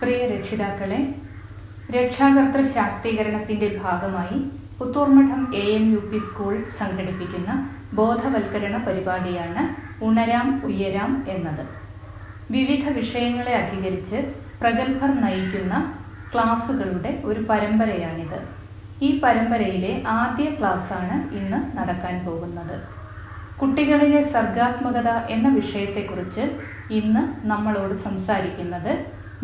പ്രിയ രക്ഷിതാക്കളെ, രക്ഷാകർതൃ ശാക്തീകരണത്തിന്റെ ഭാഗമായി Puthurmadam AMUP school സംഘടിപ്പിക്കുന്ന ബോധവൽക്കരണ പരിപാടിയാണ് ഉണരാം ഉയരാം എന്നത്. വിവിധ വിഷയങ്ങളെ അധികരിച്ച് പ്രഗത്ഭർ നയിക്കുന്ന ക്ലാസുകളുടെ ഒരു പരമ്പരയാണിത്. ഈ പരമ്പരയിലെ ആദ്യ ക്ലാസ്സാണ് ഇന്ന് നടക്കാൻ പോകുന്നത്. കുട്ടികളിലെ സർഗാത്മകത എന്ന വിഷയത്തെക്കുറിച്ച് ഇന്ന് നമ്മളോട് സംസാരിക്കുന്നത്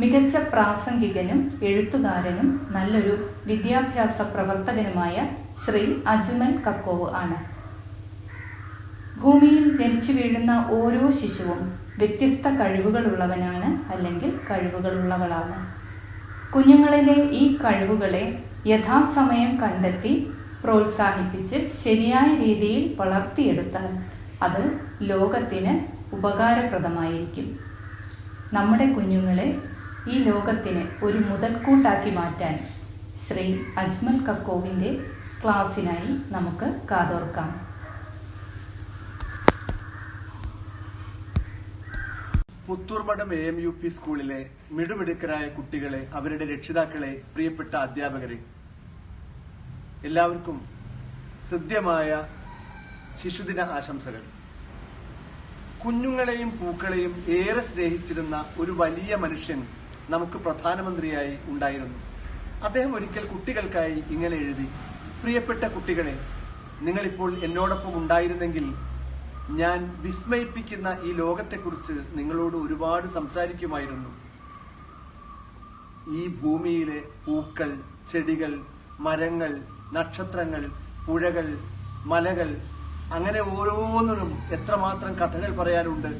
മികച്ച പ്രാസംഗികനും എഴുത്തുകാരനും നല്ലൊരു വിദ്യാഭ്യാസ പ്രവർത്തകനുമായ ശ്രീ അജ്മൽ കക്കോവ് ആണ്. ഭൂമിയിൽ ജനിച്ചു വീഴുന്ന ഓരോ ശിശുവും വ്യത്യസ്ത കഴിവുകളുള്ളവനാണ് അല്ലെങ്കിൽ കഴിവുകളുള്ളവളാണ്. കുഞ്ഞുങ്ങളിലെ ഈ കഴിവുകളെ യഥാസമയം കണ്ടെത്തി പ്രോത്സാഹിപ്പിച്ച് ശരിയായ രീതിയിൽ വളർത്തിയെടുത്താൽ അത് ലോകത്തിന് ഉപകാരപ്രദമായിരിക്കും. നമ്മുടെ കുഞ്ഞുങ്ങളെ ഈ ലോകത്തിന് ഒരു മുതൽക്കൂട്ടാക്കി മാറ്റാൻ ശ്രീ അജ്മൽ കക്കോവിൻ്റെ ക്ലാസ്സിനായി നമുക്ക് കാതോർക്കാം. പുത്തൂർമഠം AMUP സ്കൂളിലെ മിടുമിടുക്കരായ കുട്ടികളെ, അവരുടെ രക്ഷിതാക്കളെ, പ്രിയപ്പെട്ട അധ്യാപകരെ, എല്ലാവർക്കും ഹൃദ്യമായ ശിശുദിന ആശംസകൾ. കുഞ്ഞുങ്ങളെയും പൂക്കളെയും ഏറെ സ്നേഹിച്ചിരുന്ന ഒരു വലിയ മനുഷ്യൻ നമുക്ക് പ്രധാനമന്ത്രിയായി ഉണ്ടായിരുന്നു. അദ്ദേഹം ഒരിക്കൽ കുട്ടികൾക്കായി ഇങ്ങനെ എഴുതി: പ്രിയപ്പെട്ട കുട്ടികളെ, നിങ്ങളിപ്പോൾ എന്നോടൊപ്പം ഉണ്ടായിരുന്നെങ്കിൽ ഞാൻ വിസ്മയിപ്പിക്കുന്ന ഈ ലോകത്തെക്കുറിച്ച് നിങ്ങളോട് ഒരുപാട് സംസാരിക്കുമായിരുന്നു. ഈ ഭൂമിയിലെ പൂക്കൾ, ചെടികൾ, മരങ്ങൾ, നക്ഷത്രങ്ങൾ, പുഴകൾ, മലകൾ, അങ്ങനെ ഓരോന്നിനും എത്രമാത്രം കഥകൾ പറയാനുണ്ട്.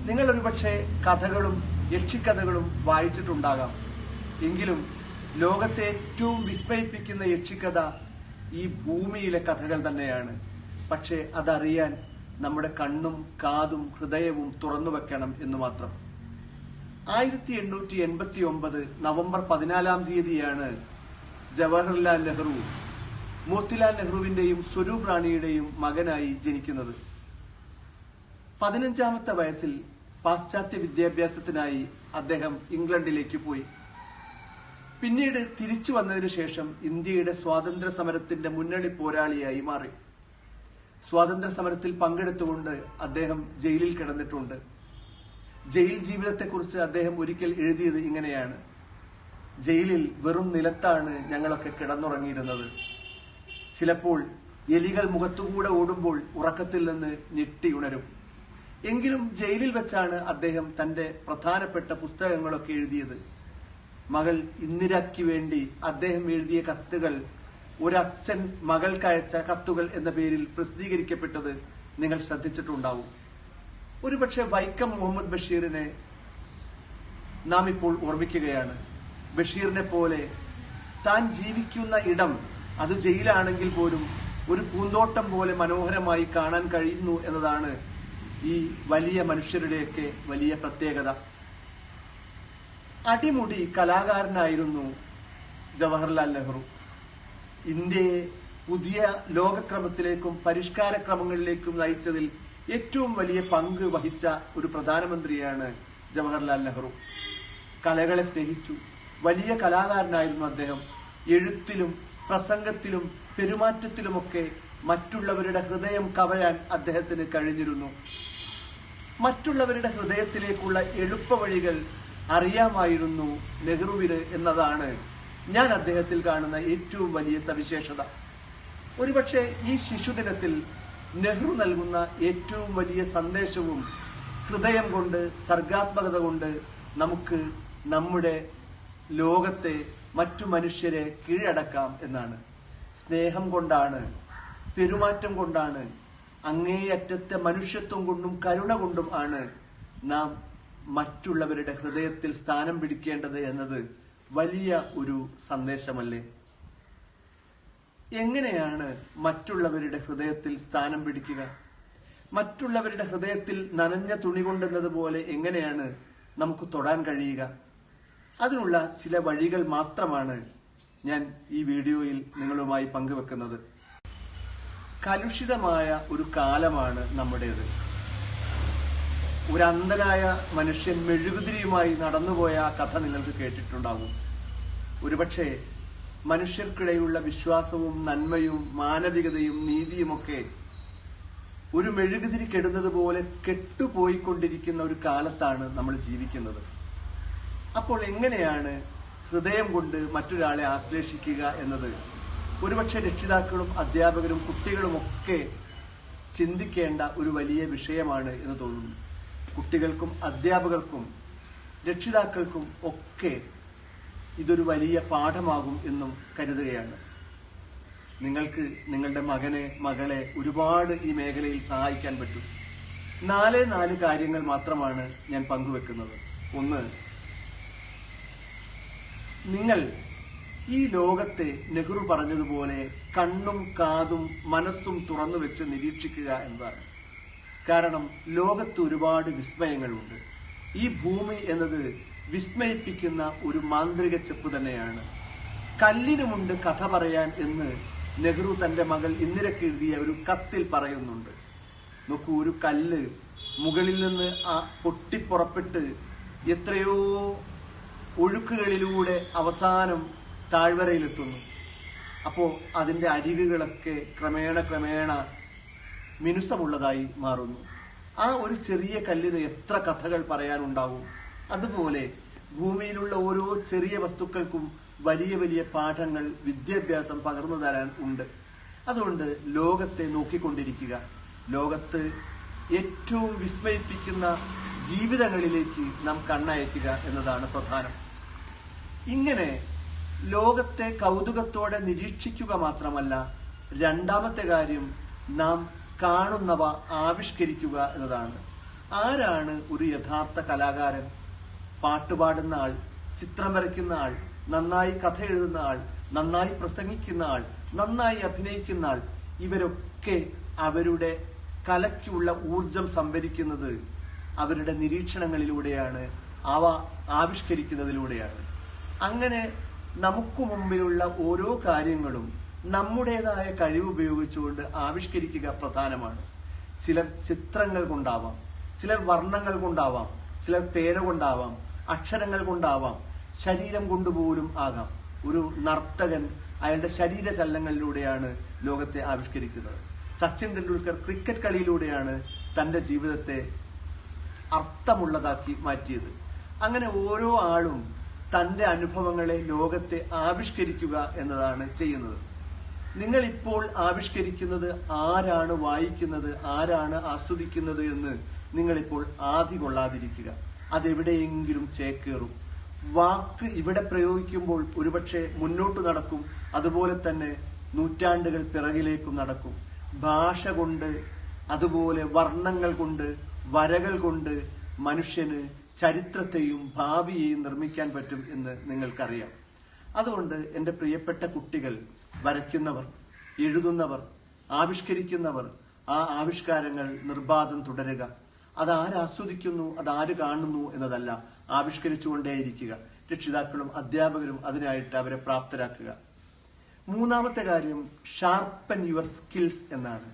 നിങ്ങൾ ഒരുപക്ഷെ കഥകളും യക്ഷിക്കഥകളും വായിച്ചിട്ടുണ്ടാകാം. എങ്കിലും ലോകത്തെ ഏറ്റവും വിസ്മയിപ്പിക്കുന്ന യക്ഷിക്കഥ ഈ ഭൂമിയിലെ കഥകൾ തന്നെയാണ്. പക്ഷെ അതറിയാൻ നമ്മുടെ കണ്ണും കാതും ഹൃദയവും തുറന്നു വെക്കണം എന്ന് മാത്രം. 1889 നവംബർ 14 ജവഹർലാൽ നെഹ്റു മോത്തിലാൽ നെഹ്റുവിന്റെയും സ്വരൂപ് റാണിയുടെയും മകനായി ജനിക്കുന്നത്. 15ാമത്തെ വയസ്സിൽ പാശ്ചാത്യ വിദ്യാഭ്യാസത്തിനായി അദ്ദേഹം ഇംഗ്ലണ്ടിലേക്ക് പോയി. പിന്നീട് തിരിച്ചു വന്നതിനു ശേഷം ഇന്ത്യയുടെ സ്വാതന്ത്ര്യ സമരത്തിന്റെ മുന്നണി പോരാളിയായി മാറി. സ്വാതന്ത്ര്യ സമരത്തിൽ പങ്കെടുത്തുകൊണ്ട് അദ്ദേഹം ജയിലിൽ കിടന്നിട്ടുണ്ട്. ജയിൽ ജീവിതത്തെക്കുറിച്ച് അദ്ദേഹം ഒരിക്കൽ എഴുതിയത് ഇങ്ങനെയാണ്: ജയിലിൽ വെറും നിലത്താണ് ഞങ്ങളൊക്കെ കിടന്നുറങ്ങിയിരുന്നത്. ചിലപ്പോൾ എലികൾ മുഖത്തുകൂടെ ഓടുമ്പോൾ ഉറക്കത്തിൽ നിന്ന് ഞെട്ടി ഉണരും. എങ്കിലും ജയിലിൽ വെച്ചാണ് അദ്ദേഹം തന്റെ പ്രധാനപ്പെട്ട പുസ്തകങ്ങളൊക്കെ എഴുതിയത്. മകൾ ഇന്ദിരയ്ക്ക് വേണ്ടി അദ്ദേഹം എഴുതിയ കത്തുകൾ, ഒരച്ഛൻ മകൾക്കയച്ച കത്തുകൾ എന്ന പേരിൽ പ്രസിദ്ധീകരിക്കപ്പെട്ടത് നിങ്ങൾ ശ്രദ്ധിച്ചിട്ടുണ്ടാവും. ഒരുപക്ഷെ വൈക്കം മുഹമ്മദ് ബഷീറിനെ നാം ഇപ്പോൾ ഓർമ്മിക്കുകയാണ്. ബഷീറിനെ പോലെ താൻ ജീവിക്കുന്ന ഇടം അത് ജയിലാണെങ്കിൽ പോലും ഒരു പൂന്തോട്ടം പോലെ മനോഹരമായി കാണാൻ കഴിയുന്നു എന്നതാണ് ഈ വലിയ മനുഷ്യരുടെയൊക്കെ വലിയ പ്രത്യേകത. അടിമുടി കലാകാരനായിരുന്നു ജവഹർലാൽ നെഹ്റു. ഇന്ത്യയെ പുതിയ ലോകക്രമത്തിലേക്കും പരിഷ്കാര ക്രമങ്ങളിലേക്കും നയിച്ചതിൽ ഏറ്റവും വലിയ പങ്ക് വഹിച്ച ഒരു പ്രധാനമന്ത്രിയാണ് ജവഹർലാൽ നെഹ്റു. കലകളെ സ്നേഹിച്ചു. വലിയ കലാകാരനായിരുന്നു അദ്ദേഹം. എഴുത്തിലും പ്രസംഗത്തിലും പെരുമാറ്റത്തിലുമൊക്കെ മറ്റുള്ളവരുടെ ഹൃദയം കവരാൻ അദ്ദേഹത്തിന് കഴിഞ്ഞിരുന്നു. മറ്റുള്ളവരുടെ ഹൃദയത്തിലേക്കുള്ള എളുപ്പവഴികൾ അറിയാമായിരുന്നു നെഹ്റുവിന് എന്നതാണ് ഞാൻ അദ്ദേഹത്തിൽ കാണുന്ന ഏറ്റവും വലിയ സവിശേഷത. ഒരുപക്ഷെ ഈ ശിശുദിനത്തിൽ നെഹ്റു നൽകുന്ന ഏറ്റവും വലിയ സന്ദേശവും ഹൃദയം കൊണ്ട്, സർഗാത്മകത കൊണ്ട് നമുക്ക് നമ്മുടെ ലോകത്തെ, മറ്റു മനുഷ്യരെ കീഴടക്കാം എന്നാണ്. സ്നേഹം കൊണ്ടാണ്, പെരുമാറ്റം കൊണ്ടാണ്, അങ്ങേയറ്റത്തെ മനുഷ്യത്വം കൊണ്ടും കരുണ കൊണ്ടും ആണ് നാം മറ്റുള്ളവരുടെ ഹൃദയത്തിൽ സ്ഥാനം പിടിക്കേണ്ടത് എന്നത് വലിയ ഒരു സന്ദേശമല്ലേ? എങ്ങനെയാണ് മറ്റുള്ളവരുടെ ഹൃദയത്തിൽ സ്ഥാനം പിടിക്കുക? മറ്റുള്ളവരുടെ ഹൃദയത്തിൽ നനഞ്ഞ തുണി കൊണ്ടെന്നതുപോലെ എങ്ങനെയാണ് നമുക്ക് തൊടാൻ കഴിയുക? അതിനുള്ള ചില വഴികൾ മാത്രമാണ് ഞാൻ ഈ വീഡിയോയിൽ നിങ്ങളുമായി പങ്കുവെക്കുന്നത്. കലുഷിതമായ ഒരു കാലമാണ് നമ്മുടേത്. ഒരു അന്ധനായ മനുഷ്യൻ മെഴുകുതിരിയുമായി നടന്നുപോയ ആ കഥ നിങ്ങൾക്ക് കേട്ടിട്ടുണ്ടാകും. ഒരുപക്ഷെ മനുഷ്യർക്കിടയിലുള്ള വിശ്വാസവും നന്മയും മാനവികതയും നീതിയുമൊക്കെ ഒരു മെഴുകുതിരി കെടുന്നത് പോലെ കെട്ടുപോയിക്കൊണ്ടിരിക്കുന്ന ഒരു കാലത്താണ് നമ്മൾ ജീവിക്കുന്നത്. അപ്പോൾ എങ്ങനെയാണ് ഹൃദയം കൊണ്ട് മറ്റൊരാളെ ആശ്ലേഷിക്കുക എന്നത് ഒരുപക്ഷെ രക്ഷിതാക്കളും അധ്യാപകരും കുട്ടികളുമൊക്കെ ചിന്തിക്കേണ്ട ഒരു വലിയ വിഷയമാണ് എന്ന് തോന്നുന്നു. കുട്ടികൾക്കും അധ്യാപകർക്കും രക്ഷിതാക്കൾക്കും ഒക്കെ ഇതൊരു വലിയ പാഠമാകും എന്നും കരുതുകയാണ്. നിങ്ങൾക്ക് നിങ്ങളുടെ മകനെ മകളെ ഒരുപാട് ഈ മേഖലയിൽ സഹായിക്കാൻ പറ്റും. 4 കാര്യങ്ങൾ മാത്രമാണ് ഞാൻ പങ്കുവെക്കുന്നത്. 1, നിങ്ങൾ ഈ ലോകത്തെ നെഹ്റു പറഞ്ഞതുപോലെ കണ്ണും കാതും മനസ്സും തുറന്നു വെച്ച് നിരീക്ഷിക്കുക എന്നതാണ്. കാരണം ലോകത്ത് ഒരുപാട് വിസ്മയങ്ങളുണ്ട്. ഈ ഭൂമി എന്നത് വിസ്മയിപ്പിക്കുന്ന ഒരു മാന്ത്രിക ചെപ്പ് തന്നെയാണ്. കല്ലിനുമുണ്ട് കഥ പറയാൻ എന്ന് നെഹ്റു തന്റെ മകൾ ഇന്ദിരയ്ക്ക് എഴുതിയ ഒരു കത്തിൽ പറയുന്നുണ്ട്. നോക്കൂ, ഒരു കല്ല് മുകളിൽ നിന്ന് പൊട്ടിപ്പുറപ്പെട്ട് എത്രയോ ഒഴുക്കുകളിലൂടെ അവസാനം താഴ്വരയിലെത്തുന്നു. അപ്പോൾ അതിന്റെ അരികുകളൊക്കെ ക്രമേണ മിനുസമുള്ളതായി മാറുന്നു. ആ ഒരു ചെറിയ കല്ലിന് എത്ര കഥകൾ പറയാനുണ്ടാവും. അതുപോലെ ഭൂമിയിലുള്ള ഓരോ ചെറിയ വസ്തുക്കൾക്കും വലിയ വലിയ പാഠങ്ങൾ, വിദ്യാഭ്യാസം പകർന്നു തരാൻ ഉണ്ട്. അതുകൊണ്ട് ലോകത്തെ നോക്കിക്കൊണ്ടിരിക്കുക. ലോകത്ത് ഏറ്റവും വിസ്മയിപ്പിക്കുന്ന ജീവിതങ്ങളിലേക്ക് നാം കണ്ണയക്കുക എന്നതാണ് പ്രധാനം. ഇങ്ങനെ ലോകത്തെ കൗതുകത്തോടെ നിരീക്ഷിക്കുക മാത്രമല്ല, രണ്ടാമത്തെ കാര്യം നാം കാണുന്നവ ആവിഷ്കരിക്കുക എന്നതാണ്. ആരാണ് ഒരു യഥാർത്ഥ കലാകാരൻ? പാട്ടുപാടുന്ന ആൾ, ചിത്രം വരയ്ക്കുന്ന ആൾ, നന്നായി കഥ എഴുതുന്ന ആൾ, നന്നായി പ്രസംഗിക്കുന്ന ആൾ, നന്നായി അഭിനയിക്കുന്ന ആൾ, ഇവരൊക്കെ അവരുടെ കലയ്ക്കുള്ള ഊർജം സംഭരിക്കുന്നത് അവരുടെ നിരീക്ഷണങ്ങളിലൂടെയാണ്, അവ ആവിഷ്കരിക്കുന്നതിലൂടെയാണ്. അങ്ങനെ നമുക്ക് മുമ്പിലുള്ള ഓരോ കാര്യങ്ങളും നമ്മുടേതായ കഴിവ് ഉപയോഗിച്ചുകൊണ്ട് ആവിഷ്കരിക്കുക പ്രധാനമാണ്. ചിലർ ചിത്രങ്ങൾ കൊണ്ടാവാം, ചിലർ വർണ്ണങ്ങൾ കൊണ്ടാവാം, ചിലർ പേര് കൊണ്ടാവാം, അക്ഷരങ്ങൾ കൊണ്ടാവാം, ശരീരം കൊണ്ടുപോലും ആകാം. ഒരു നർത്തകൻ അയാളുടെ ശരീര ചലനങ്ങളിലൂടെയാണ് ലോകത്തെ ആവിഷ്കരിക്കുന്നത്. സച്ചിൻ ടെണ്ടുൽക്കർ ക്രിക്കറ്റ് കളിയിലൂടെയാണ് തന്റെ ജീവിതത്തെ അർത്ഥമുള്ളതാക്കി മാറ്റിയത്. അങ്ങനെ ഓരോ ആളും തന്റെ അനുഭവങ്ങളെ ലോകത്തെ ആവിഷ്കരിക്കുക എന്നതാണ് ചെയ്യുന്നത്. നിങ്ങൾ ഇപ്പോൾ ആവിഷ്കരിക്കുന്നത് ആരാണ് വായിക്കുന്നത്, ആരാണ് ആസ്വദിക്കുന്നത് എന്ന് നിങ്ങളിപ്പോൾ ആദി കൊള്ളാതിരിക്കുക. അതെവിടെയെങ്കിലും ചേക്കേറും. വാക്ക് ഇവിടെ പ്രയോഗിക്കുമ്പോൾ ഒരുപക്ഷെ മുന്നോട്ട് നടക്കും, അതുപോലെ തന്നെ നൂറ്റാണ്ടുകൾ പിറകിലേക്കും നടക്കും. ഭാഷ കൊണ്ട്, അതുപോലെ വർണ്ണങ്ങൾ കൊണ്ട്, വരകൾ കൊണ്ട് മനുഷ്യന് ചരിത്രത്തെയും ഭാവിയെയും നിർമ്മിക്കാൻ പറ്റും എന്ന് നിങ്ങൾക്കറിയാം. അതുകൊണ്ട് എൻ്റെ പ്രിയപ്പെട്ട കുട്ടികൾ, വരയ്ക്കുന്നവർ, എഴുതുന്നവർ, ആവിഷ്കരിക്കുന്നവർ, ആ ആവിഷ്കാരങ്ങൾ നിർബാധം തുടരുക. അതാരാസ്വദിക്കുന്നു, അതാര് കാണുന്നു എന്നതല്ല, ആവിഷ്കരിച്ചുകൊണ്ടേയിരിക്കുക. രക്ഷിതാക്കളും അധ്യാപകരും അതിനായിട്ട് അവരെ പ്രാപ്തരാക്കുക. മൂന്നാമത്തെ കാര്യം, ഷാർപ്പൻ യുവർ സ്കിൽസ് എന്നാണ്.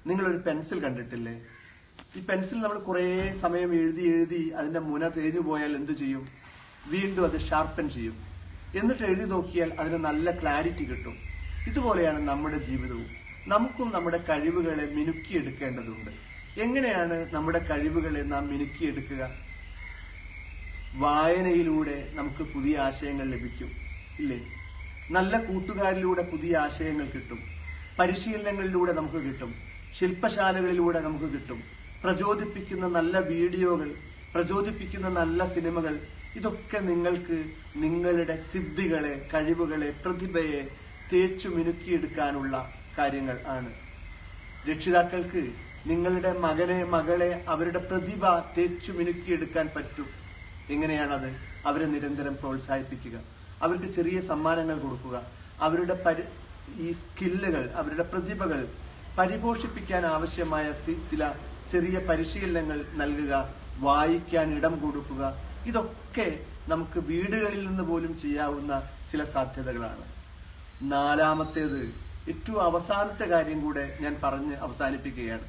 നിങ്ങളൊരു പെൻസിൽ കണ്ടിട്ടില്ലേ? ഈ പെൻസിൽ നമ്മൾ കുറേ സമയം എഴുതി അതിന്റെ മുന തേഞ്ഞു പോയാൽ എന്ത് ചെയ്യും? വീണ്ടും അത് ഷാർപ്പൻ ചെയ്യും. എന്നിട്ട് എഴുതി നോക്കിയാൽ അതിന് നല്ല ക്ലാരിറ്റി കിട്ടും. ഇതുപോലെയാണ് നമ്മുടെ ജീവിതവും. നമുക്കും നമ്മുടെ കഴിവുകളെ മിനുക്കിയെടുക്കേണ്ടതുണ്ട്. എങ്ങനെയാണ് നമ്മുടെ കഴിവുകളെ നാം മിനുക്കിയെടുക്കുക? വായനയിലൂടെ നമുക്ക് പുതിയ ആശയങ്ങൾ ലഭിക്കും, ഇല്ലേ? നല്ല കൂട്ടുകാരിലൂടെ പുതിയ ആശയങ്ങൾ കിട്ടും. പരിശീലനങ്ങളിലൂടെ നമുക്ക് കിട്ടും. ശില്പശാലകളിലൂടെ നമുക്ക് കിട്ടും. പ്രചോദിപ്പിക്കുന്ന നല്ല വീഡിയോകൾ, പ്രചോദിപ്പിക്കുന്ന നല്ല സിനിമകൾ, ഇതൊക്കെ നിങ്ങൾക്ക് നിങ്ങളുടെ സിദ്ധികളെ, കഴിവുകളെ, പ്രതിഭയെ തേച്ചു മിനുക്കിയെടുക്കാനുള്ള കാര്യങ്ങൾ ആണ്. രക്ഷിതാക്കൾക്ക് നിങ്ങളുടെ മകനെ മകളെ അവരുടെ പ്രതിഭ തേച്ചു മിനുക്കിയെടുക്കാൻ പറ്റും. എങ്ങനെയാണത്? അവരെ നിരന്തരം പ്രോത്സാഹിപ്പിക്കുക, അവർക്ക് ചെറിയ സമ്മാനങ്ങൾ കൊടുക്കുക, അവരുടെ ഈ സ്കില്ലുകൾ, അവരുടെ പ്രതിഭകൾ പരിപോഷിപ്പിക്കാൻ ആവശ്യമായ ചില ചെറിയ പരിശീലനങ്ങൾ നൽകുക, വായിക്കാൻ ഇടം കൊടുക്കുക. ഇതൊക്കെ നമുക്ക് വീടുകളിൽ നിന്ന് പോലും ചെയ്യാവുന്ന ചില സാധ്യതകളാണ്. നാലാമത്തേത്, ഏറ്റവും അവസാനത്തെ കാര്യം കൂടെ ഞാൻ പറഞ്ഞ് അവസാനിപ്പിക്കുകയാണ്.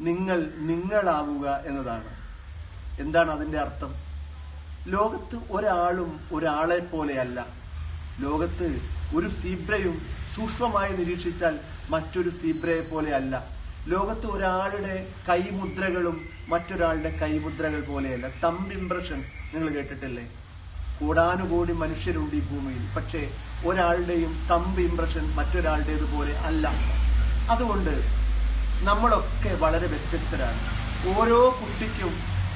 നിങ്ങൾ നിങ്ങളാവുക എന്നതാണ്. എന്താണ് അതിന്റെ അർത്ഥം? ലോകത്ത് ഒരാളും ഒരാളെ പോലെയല്ല. ലോകത്ത് ഒരു സീബ്രയും സൂക്ഷ്മമായി നിരീക്ഷിച്ചാൽ മറ്റൊരു സീബ്രയെ പോലെ അല്ല. ലോകത്ത് ഒരാളുടെ കൈമുദ്രകളും മറ്റൊരാളുടെ കൈമുദ്രകൾ പോലെയല്ല. തമ്പ് ഇംപ്രഷൻ നിങ്ങൾ കേട്ടിട്ടില്ലേ? കോടാനുകോടി മനുഷ്യരുണ്ട് ഈ ഭൂമിയിൽ, പക്ഷേ ഒരാളുടെയും തമ്പ് ഇംപ്രഷൻ മറ്റൊരാളുടേതുപോലെ അല്ല. അതുകൊണ്ട് നമ്മളൊക്കെ വളരെ വ്യത്യസ്തരാണ്. ഓരോ കുട്ടിക്കും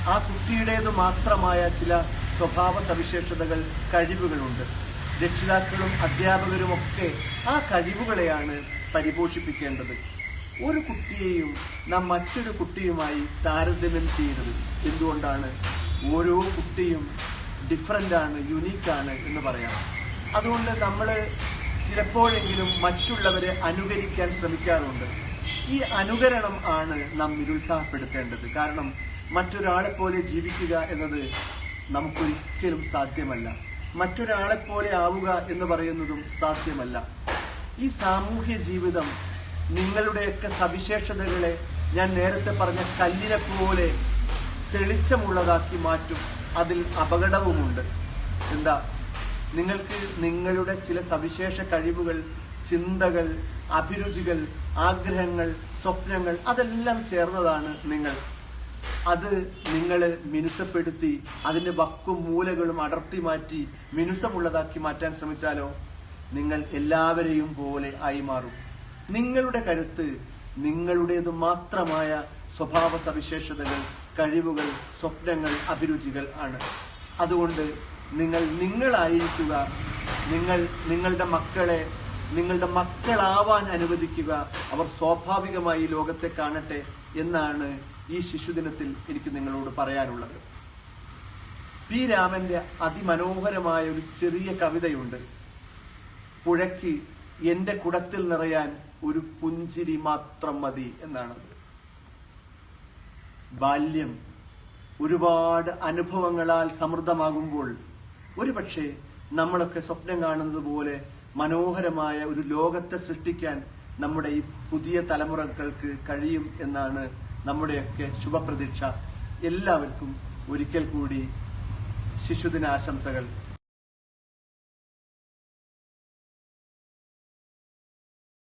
ആ കുട്ടിയുടേത് മാത്രമായ ചില സ്വഭാവ സവിശേഷതകൾ, കഴിവുകളുണ്ട്. രക്ഷിതാക്കളും അധ്യാപകരും ഒക്കെ ആ കഴിവുകളെയാണ് പരിപോഷിപ്പിക്കേണ്ടത്. ഒരു കുട്ടിയെയും നാം മറ്റൊരു കുട്ടിയുമായി താരതമ്യം ചെയ്യരുത്. എന്തുകൊണ്ടാണ്? ഓരോ കുട്ടിയും ഡിഫറൻ്റ് ആണ്, യുണീക്കാണ് എന്ന് പറയാം. അതുകൊണ്ട് നമ്മൾ ചിലപ്പോഴെങ്കിലും മറ്റുള്ളവരെ അനുകരിക്കാൻ ശ്രമിക്കാറുണ്ട്. ഈ അനുകരണം ആണ് നാം നിരുത്സാഹപ്പെടുത്തേണ്ടത്. കാരണം മറ്റൊരാളെപ്പോലെ ജീവിക്കുക എന്നത് നമുക്കൊരിക്കലും സാധ്യമല്ല. മറ്റൊരാളെപ്പോലെ ആവുക എന്ന് പറയുന്നതും സാധ്യമല്ല. ഈ സാമൂഹ്യ ജീവിതം നിങ്ങളുടെയൊക്കെ സവിശേഷതകളെ ഞാൻ നേരത്തെ പറഞ്ഞ കല്ലിനെ പോലെ തെളിച്ചമുള്ളതാക്കി മാറ്റും. അതിൽ അപകടവുമുണ്ട്. എന്താ? നിങ്ങൾക്ക് നിങ്ങളുടെ ചില സവിശേഷ കഴിവുകൾ, ചിന്തകൾ, അഭിരുചികൾ, ആഗ്രഹങ്ങൾ, സ്വപ്നങ്ങൾ അതെല്ലാം ചേർന്നതാണ് നിങ്ങൾ. അത് നിങ്ങൾ മിനുസപ്പെടുത്തി അതിന്റെ വക്കും മൂലകളും അടർത്തി മാറ്റി മിനുസമുള്ളതാക്കി മാറ്റാൻ ശ്രമിച്ചാലോ നിങ്ങൾ എല്ലാവരെയും പോലെ ആയി മാറും. നിങ്ങളുടെ കരുത്ത് നിങ്ങളുടേത് മാത്രമായ സ്വഭാവ സവിശേഷതകൾ, കഴിവുകൾ, സ്വപ്നങ്ങൾ, അഭിരുചികൾ ആണ്. അതുകൊണ്ട് നിങ്ങൾ നിങ്ങളായിരിക്കുക. നിങ്ങൾ നിങ്ങളുടെ മക്കളെ നിങ്ങളുടെ മക്കളാവാൻ അനുവദിക്കുക. അവർ സ്വാഭാവികമായി ലോകത്തെ കാണട്ടെ എന്നാണ് ഈ ശിശുദിനത്തിൽ എനിക്ക് നിങ്ങളോട് പറയാനുള്ളത്. പി രാമന്റെ അതിമനോഹരമായ ഒരു ചെറിയ കവിതയുണ്ട്. പുഴയ്ക്ക് എന്റെ കുടത്തിൽ നിറയാൻ ഒരു പുഞ്ചിരി മാത്രം മതി എന്നാണത്. ബാല്യം ഒരുപാട് അനുഭവങ്ങളാൽ സമൃദ്ധമാകുമ്പോൾ ഒരുപക്ഷെ നമ്മളൊക്കെ സ്വപ്നം കാണുന്നത് പോലെ മനോഹരമായ ഒരു ലോകത്തെ സൃഷ്ടിക്കാൻ നമ്മുടെ ഈ പുതിയ തലമുറകൾക്ക് കഴിയും എന്നാണ് നമ്മുടെയൊക്കെ ശുഭപ്രതീക്ഷ. എല്ലാവർക്കും ഒരിക്കൽ കൂടി ശിശുദിനാശംസകൾ.